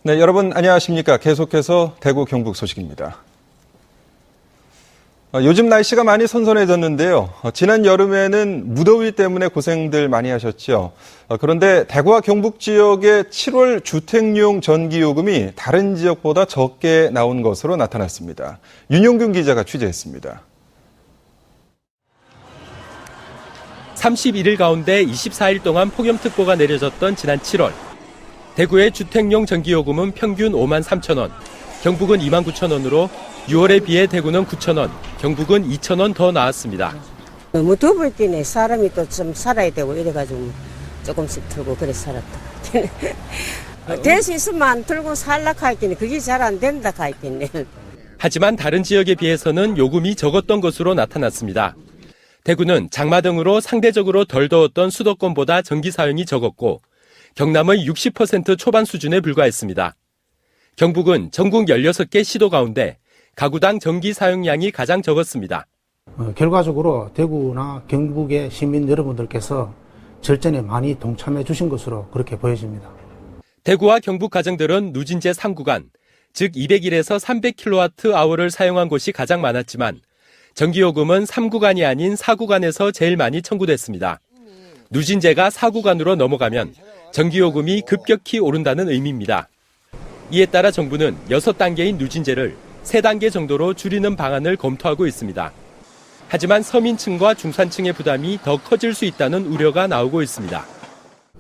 네, 여러분 안녕하십니까. 계속해서 대구 경북 소식입니다. 요즘 날씨가 많이 선선해졌는데요. 지난 여름에는 무더위 때문에 고생들 많이 하셨죠. 그런데 대구와 경북 지역의 7월 주택용 전기요금이 다른 지역보다 적게 나온 것으로 나타났습니다. 윤용균 기자가 취재했습니다. 31일 가운데 24일 동안 폭염특보가 내려졌던 지난 7월. 대구의 주택용 전기요금은 평균 5만 3천 원, 경북은 2만 9천 원으로 6월에 비해 대구는 9천 원, 경북은 2천 원 더 나았습니다. 너무 더울 때는 사람이 또 좀 살아야 되고 이래가지고 조금씩 들고 그래 살았다. 될 수 있으면 안 들고 살라고 했더니 그게 잘 안 된다 했더니. 하지만 다른 지역에 비해서는 요금이 적었던 것으로 나타났습니다. 대구는 장마 등으로 상대적으로 덜 더웠던 수도권보다 전기 사용이 적었고 경남의 60% 초반 수준에 불과했습니다. 경북은 전국 16개 시도 가운데 가구당 전기 사용량이 가장 적었습니다. 결과적으로 대구나 경북의 시민 여러분들께서 절전에 많이 동참해 주신 것으로 그렇게 보여집니다. 대구와 경북 가정들은 누진제 3구간, 즉 201에서 300kWh를 사용한 곳이 가장 많았지만 전기요금은 3구간이 아닌 4구간에서 제일 많이 청구됐습니다. 누진제가 4구간으로 넘어가면 전기요금이 급격히 오른다는 의미입니다. 이에 따라 정부는 6단계인 누진제를 3단계 정도로 줄이는 방안을 검토하고 있습니다. 하지만 서민층과 중산층의 부담이 더 커질 수 있다는 우려가 나오고 있습니다.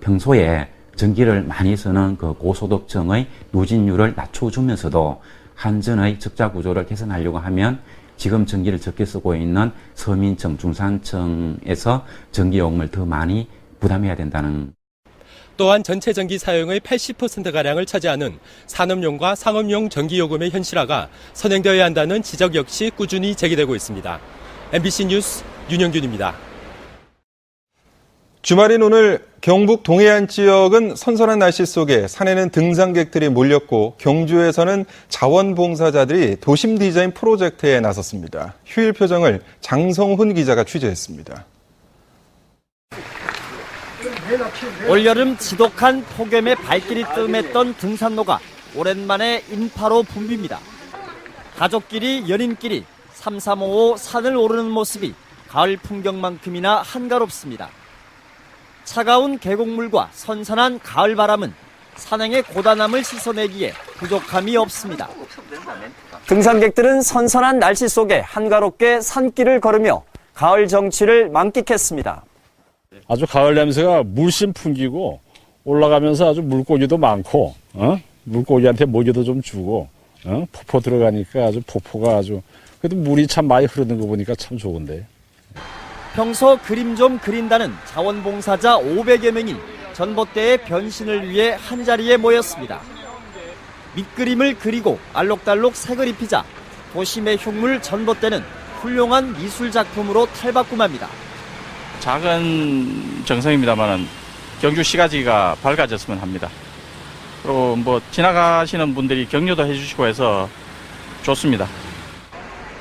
평소에 전기를 많이 쓰는 그 고소득층의 누진율을 낮춰주면서도 한전의 적자 구조를 개선하려고 하면 지금 전기를 적게 쓰고 있는 서민층, 중산층에서 전기요금을 더 많이 부담해야 된다는. 또한 전체 전기 사용의 80%가량을 차지하는 산업용과 상업용 전기요금의 현실화가 선행되어야 한다는 지적 역시 꾸준히 제기되고 있습니다. MBC 뉴스 윤영균입니다. 주말인 오늘 경북 동해안 지역은 선선한 날씨 속에 산에는 등산객들이 몰렸고 경주에서는 자원봉사자들이 도심 디자인 프로젝트에 나섰습니다. 휴일 표정을 장성훈 기자가 취재했습니다. 올여름 지독한 폭염에 발길이 뜸했던 등산로가 오랜만에 인파로 붐빕니다. 가족끼리 연인끼리 3355 산을 오르는 모습이 가을 풍경만큼이나 한가롭습니다. 차가운 계곡물과 선선한 가을 바람은 산행의 고단함을 씻어내기에 부족함이 없습니다. 등산객들은 선선한 날씨 속에 한가롭게 산길을 걸으며 가을 정취를 만끽했습니다. 아주 가을 냄새가 물씬 풍기고 올라가면서 아주 물고기도 많고, 물고기한테 먹이도 좀 주고, 폭포 들어가니까 아주 폭포가 아주, 그래도 물이 참 많이 흐르는 거 보니까 참 좋은데. 평소 그림 좀 그린다는 자원봉사자 500여 명이 전봇대의 변신을 위해 한자리에 모였습니다. 밑그림을 그리고 알록달록 색을 입히자 도심의 흉물 전봇대는 훌륭한 미술작품으로 탈바꿈합니다. 작은 정성입니다만 경주 시가지가 밝아졌으면 합니다. 그리고 지나가시는 분들이 격려도 해주시고 해서 좋습니다.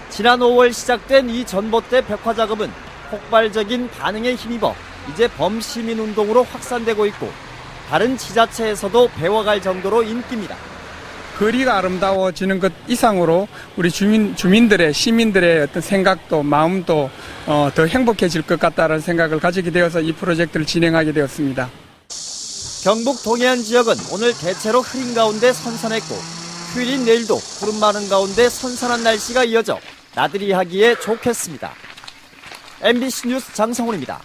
지난 5월 시작된 이 전봇대 벽화 작업은 폭발적인 반응에 힘입어 이제 범시민운동으로 확산되고 있고 다른 지자체에서도 배워갈 정도로 인기입니다. 거리가 아름다워지는 것 이상으로 우리 주민들의 시민들의 어떤 생각도 마음도 더 행복해질 것 같다는 생각을 가지게 되어서 이 프로젝트를 진행하게 되었습니다. 경북 동해안 지역은 오늘 대체로 흐린 가운데 선선했고 휴일인 내일도 구름 많은 가운데 선선한 날씨가 이어져 나들이 하기에 좋겠습니다. MBC 뉴스 장성훈입니다.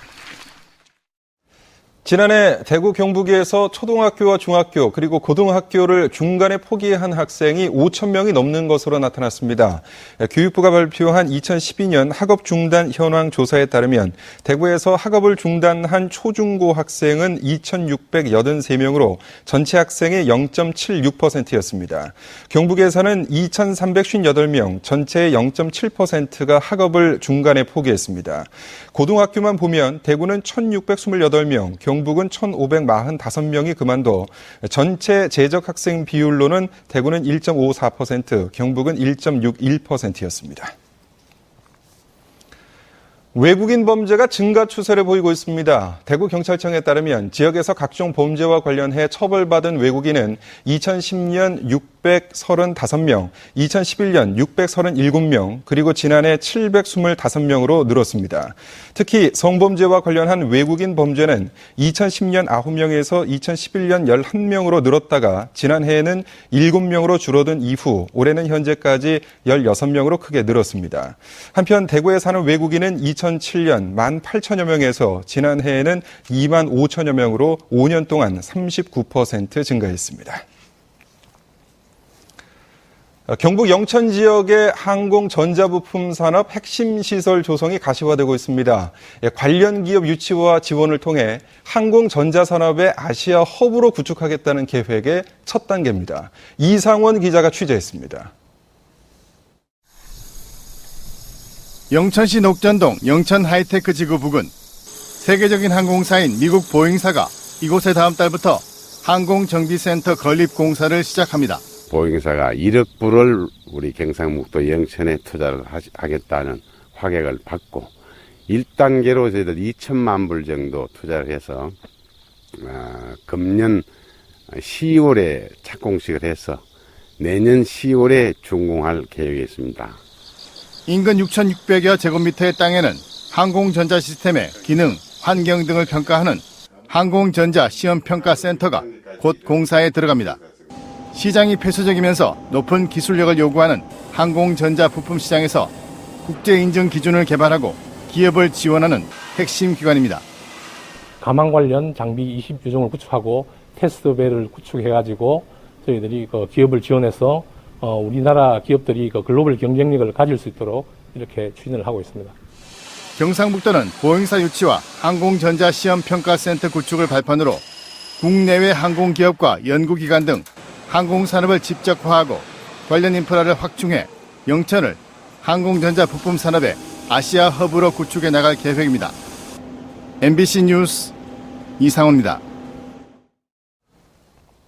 지난해 대구 경북에서 초등학교와 중학교 그리고 고등학교를 중간에 포기한 학생이 5천 명이 넘는 것으로 나타났습니다. 교육부가 발표한 2012년 학업 중단 현황 조사에 따르면 대구에서 학업을 중단한 초중고 학생은 2,683명으로 전체 학생의 0.76%였습니다. 경북에서는 2,358명, 전체의 0.7%가 학업을 중간에 포기했습니다. 고등학교만 보면 대구는 1,628명, 경북은 1,545명이 그만둬 전체 재적 학생 비율로는 대구는 1.54%, 경북은 1.61%였습니다. 외국인 범죄가 증가 추세를 보이고 있습니다. 대구경찰청에 따르면 지역에서 각종 범죄와 관련해 처벌받은 외국인은 2010년 635명, 2011년 637명, 그리고 지난해 725명으로 늘었습니다. 특히 성범죄와 관련한 외국인 범죄는 2010년 9명에서 2011년 11명으로 늘었다가 지난해에는 7명으로 줄어든 이후 올해는 현재까지 16명으로 크게 늘었습니다. 한편 대구에 사는 외국인은 2007년 18,000여 명에서 지난해에는 25,000여 명으로 5년 동안 39% 증가했습니다. 경북 영천 지역의 항공 전자부품 산업 핵심 시설 조성이 가시화되고 있습니다. 관련 기업 유치와 지원을 통해 항공 전자산업의 아시아 허브로 구축하겠다는 계획의 첫 단계입니다. 이상원 기자가 취재했습니다. 영천시 녹전동 영천 하이테크 지구 부근. 세계적인 항공사인 미국 보잉사가 이곳에 다음 달부터 항공정비센터 건립 공사를 시작합니다. 보잉사가 1억 불을 우리 경상북도 영천에 투자를 하겠다는 확약을 받고 1단계로 저희들 2천만 불 정도 투자를 해서 금년 10월에 착공식을 해서 내년 10월에 준공할 계획이 있습니다. 인근 6,600여 제곱미터의 땅에는 항공전자 시스템의 기능, 환경 등을 평가하는 항공전자 시험평가센터가 곧 공사에 들어갑니다. 시장이 폐쇄적이면서 높은 기술력을 요구하는 항공전자 부품 시장에서 국제인증 기준을 개발하고 기업을 지원하는 핵심 기관입니다. 가망 관련 장비 20유종을 구축하고 테스트벨을 구축해가지고 저희들이 기업을 지원해서 우리나라 기업들이 글로벌 경쟁력을 가질 수 있도록 이렇게 추진을 하고 있습니다. 경상북도는 보잉사 유치와 항공전자 시험평가센터 구축을 발판으로 국내외 항공기업과 연구기관 등 항공산업을 집적화하고 관련 인프라를 확충해 영천을 항공전자 부품 산업의 아시아 허브로 구축해 나갈 계획입니다. MBC 뉴스 이상호입니다.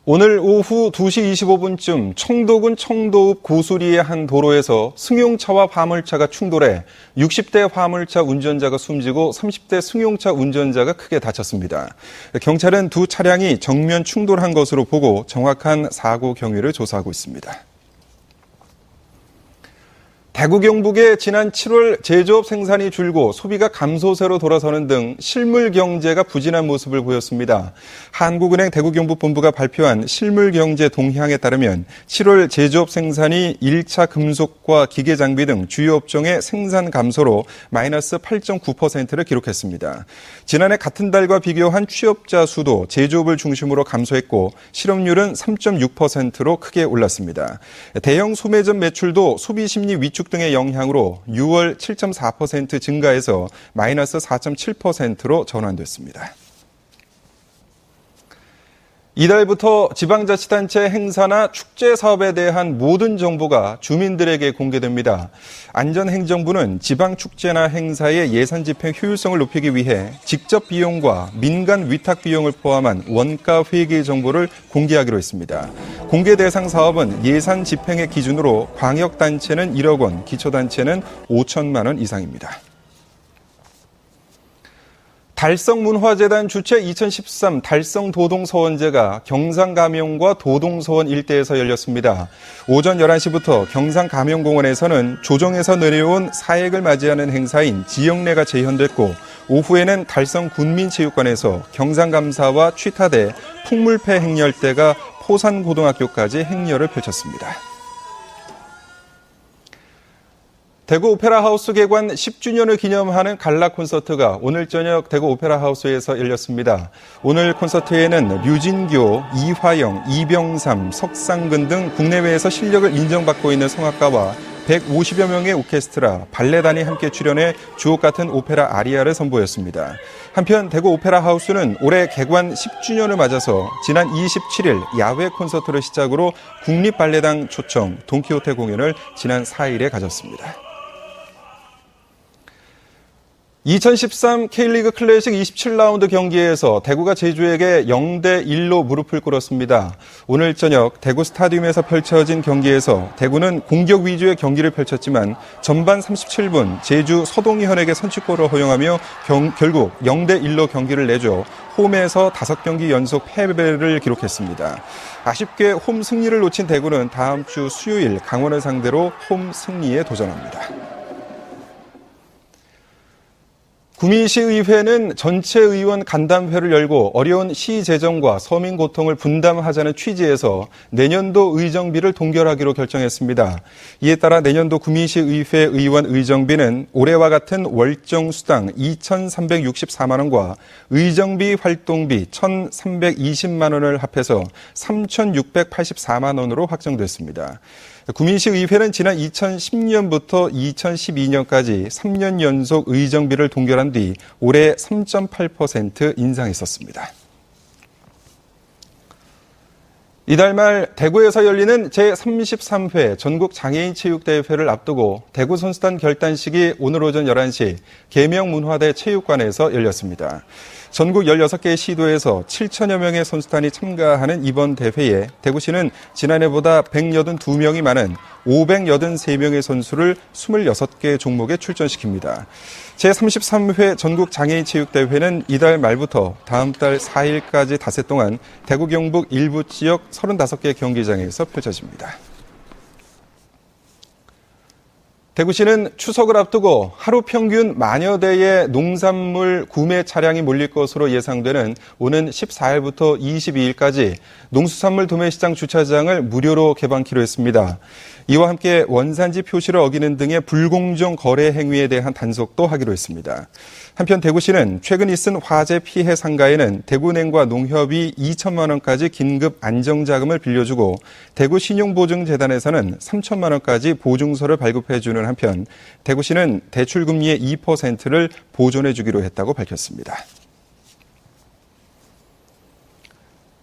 오늘 오후 2시 25분쯤 청도군 청도읍 고수리의 한 도로에서 승용차와 화물차가 충돌해 60대 화물차 운전자가 숨지고 30대 승용차 운전자가 크게 다쳤습니다. 경찰은 두 차량이 정면 충돌한 것으로 보고 정확한 사고 경위를 조사하고 있습니다. 대구 경북의 지난 7월 제조업 생산이 줄고 소비가 감소세로 돌아서는 등 실물 경제가 부진한 모습을 보였습니다. 한국은행 대구 경북본부가 발표한 실물 경제 동향에 따르면 7월 제조업 생산이 1차 금속과 기계 장비 등 주요 업종의 생산 감소로 마이너스 8.9%를 기록했습니다. 지난해 같은 달과 비교한 취업자 수도 제조업을 중심으로 감소했고 실업률은 3.6%로 크게 올랐습니다. 대형 소매점 매출도 소비 심리 위축 등의 영향으로 6월 7.4% 증가해서 마이너스 4.7%로 전환됐습니다. 이달부터 지방자치단체 행사나 축제 사업에 대한 모든 정보가 주민들에게 공개됩니다. 안전행정부는 지방축제나 행사의 예산 집행 효율성을 높이기 위해 직접 비용과 민간 위탁 비용을 포함한 원가 회계 정보를 공개하기로 했습니다. 공개 대상 사업은 예산 집행의 기준으로 광역단체는 1억 원, 기초단체는 5천만 원 이상입니다. 달성문화재단 주최 2013 달성도동서원제가 경상가명과 도동서원 일대에서 열렸습니다. 오전 11시부터 경상가명공원에서는 조정에서 내려온 사액을 맞이하는 행사인 지역례가 재현됐고 오후에는 달성군민체육관에서 경상감사와 취타대, 풍물패 행렬대가 포산고등학교까지 행렬을 펼쳤습니다. 대구 오페라 하우스 개관 10주년을 기념하는 갈라 콘서트가 오늘 저녁 대구 오페라 하우스에서 열렸습니다. 오늘 콘서트에는 류진교, 이화영, 이병삼, 석상근 등 국내외에서 실력을 인정받고 있는 성악가와 150여 명의 오케스트라, 발레단이 함께 출연해 주옥 같은 오페라 아리아를 선보였습니다. 한편 대구 오페라 하우스는 올해 개관 10주년을 맞아서 지난 27일 야외 콘서트를 시작으로 국립발레당 초청 돈키호테 공연을 지난 4일에 가졌습니다. 2013 K리그 클래식 27라운드 경기에서 대구가 제주에게 0대1로 무릎을 꿇었습니다. 오늘 저녁 대구 스타디움에서 펼쳐진 경기에서 대구는 공격 위주의 경기를 펼쳤지만 전반 37분 제주 서동현에게 선취골을 허용하며 결국 0대1로 경기를 내줘 홈에서 5경기 연속 패배를 기록했습니다. 아쉽게 홈 승리를 놓친 대구는 다음 주 수요일 강원을 상대로 홈 승리에 도전합니다. 구미시의회는 전체 의원 간담회를 열고 어려운 시 재정과 서민 고통을 분담하자는 취지에서 내년도 의정비를 동결하기로 결정했습니다. 이에 따라 내년도 구미시의회 의원 의정비는 올해와 같은 월정 수당 2,364만 원과 의정비 활동비 1,320만 원을 합해서 3,684만 원으로 확정됐습니다. 구미시의회는 지난 2010년부터 2012년까지 3년 연속 의정비를 동결한 뒤 올해 3.8% 인상했었습니다. 이달 말 대구에서 열리는 제33회 전국장애인체육대회를 앞두고 대구 선수단 결단식이 오늘 오전 11시 계명문화대 체육관에서 열렸습니다. 전국 16개의 시도에서 7천여 명의 선수단이 참가하는 이번 대회에 대구시는 지난해보다 182명이 많은 583명의 선수를 26개 종목에 출전시킵니다. 제33회 전국장애인체육대회는 이달 말부터 다음 달 4일까지 닷새 동안 대구 경북 일부 지역 35개 경기장에서 펼쳐집니다. 대구시는 추석을 앞두고 하루 평균 만여 대의 농산물 구매 차량이 몰릴 것으로 예상되는 오는 14일부터 22일까지 농수산물 도매시장 주차장을 무료로 개방키로 했습니다. 이와 함께 원산지 표시를 어기는 등의 불공정 거래 행위에 대한 단속도 하기로 했습니다. 한편 대구시는 최근 있은 화재 피해 상가에는 대구은행과 농협이 2천만 원까지 긴급 안정자금을 빌려주고 대구신용보증재단에서는 3천만 원까지 보증서를 발급해주는 한편 대구시는 대출금리의 2%를 보존해주기로 했다고 밝혔습니다.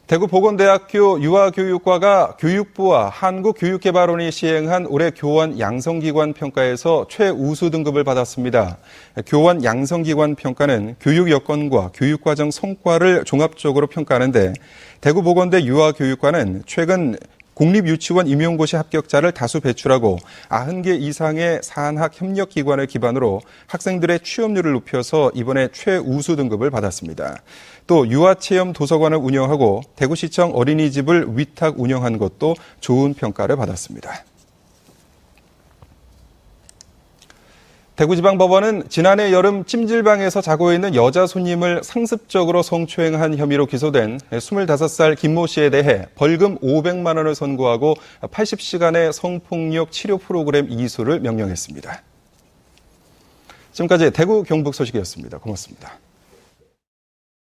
대구보건대학교 유아교육과가 교육부와 한국교육개발원이 시행한 올해 교원 양성기관 평가에서 최우수 등급을 받았습니다. 교원 양성기관 평가는 교육 여건과 교육과정 성과를 종합적으로 평가하는데 대구보건대 유아교육과는 최근 공립유치원 임용고시 합격자를 다수 배출하고 90개 이상의 산학협력기관을 기반으로 학생들의 취업률을 높여서 이번에 최우수 등급을 받았습니다. 또 유아체험 도서관을 운영하고 대구시청 어린이집을 위탁 운영한 것도 좋은 평가를 받았습니다. 대구지방법원은 지난해 여름 찜질방에서 자고 있는 여자 손님을 상습적으로 성추행한 혐의로 기소된 25살 김모 씨에 대해 벌금 500만 원을 선고하고 80시간의 성폭력 치료 프로그램 이수를 명령했습니다. 지금까지 대구 경북 소식이었습니다. 고맙습니다.